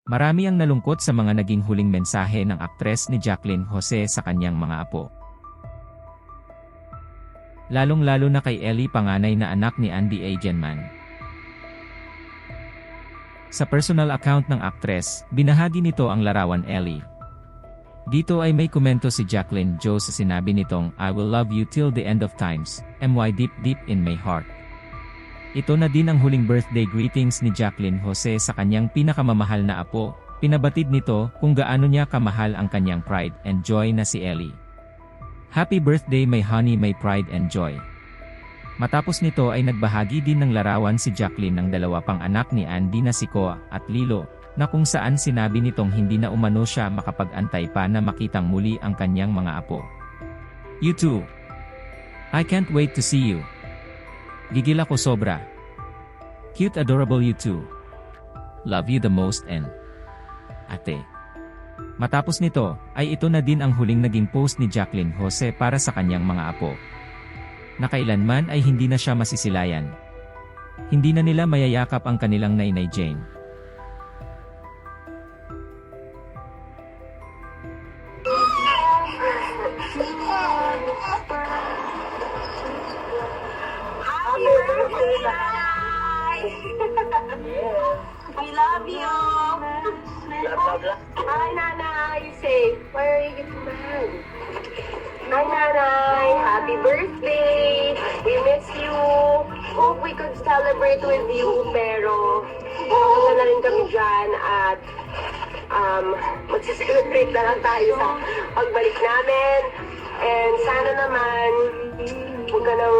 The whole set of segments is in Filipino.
Marami ang nalungkot sa mga naging huling mensahe ng aktres ni Jacqueline Jose sa kanyang mga apo. Lalong-lalo na kay Ellie, panganay na anak ni Andy Eigenman. Sa personal account ng aktres, binahagi nito ang larawan Ellie. Dito ay may komento si Jacqueline Jo sa sinabi nitong, "I will love you till the end of times, my deep deep in my heart." Ito na din ang huling birthday greetings ni Jacqueline Jose sa kanyang pinakamamahal na apo. Pinabatid nito kung gaano niya kamahal ang kanyang pride and joy na si Ellie. "Happy birthday my honey, my pride and joy." Matapos nito ay nagbahagi din ng larawan si Jacqueline ng dalawa pang anak ni Andy na si Koa at Lilo, na kung saan sinabi nitong hindi na umano siya makapag-antay pa na makitang muli ang kanyang mga apo. "You too. I can't wait to see you. Gigil ako sobra. Cute, adorable you too. Love you the most and ate." Matapos nito, ay ito na din ang huling naging post ni Jacqueline Jose para sa kanyang mga apo. Na kailanman ay hindi na siya masisilayan. Hindi na nila mayayakap ang kanilang Nainay Jane. Happy birthday, Nanay! We love you! Hi, Nanay! Say, why are you getting mad? Hi, Nanay! Happy birthday! We miss you! Hope we could celebrate with you, pero wala na rin kami dyan at magsiselebrate na lang tayo sa pagbalik namin. And sana naman, huwag ka nang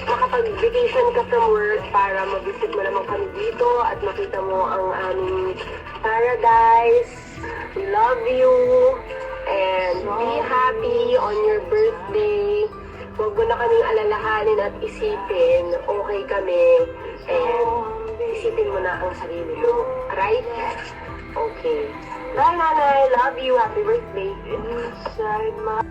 makapag-vacation ka from work para mag-visit mo naman kami dito at makita mo ang aming paradise. We love you and be happy on your birthday. Huwag mo na kaming alalahanin at isipin, okay kami, and isipin mo na ang sarili mo. Right? Okay. Bye, Nanay. Love you. Happy birthday. Inside my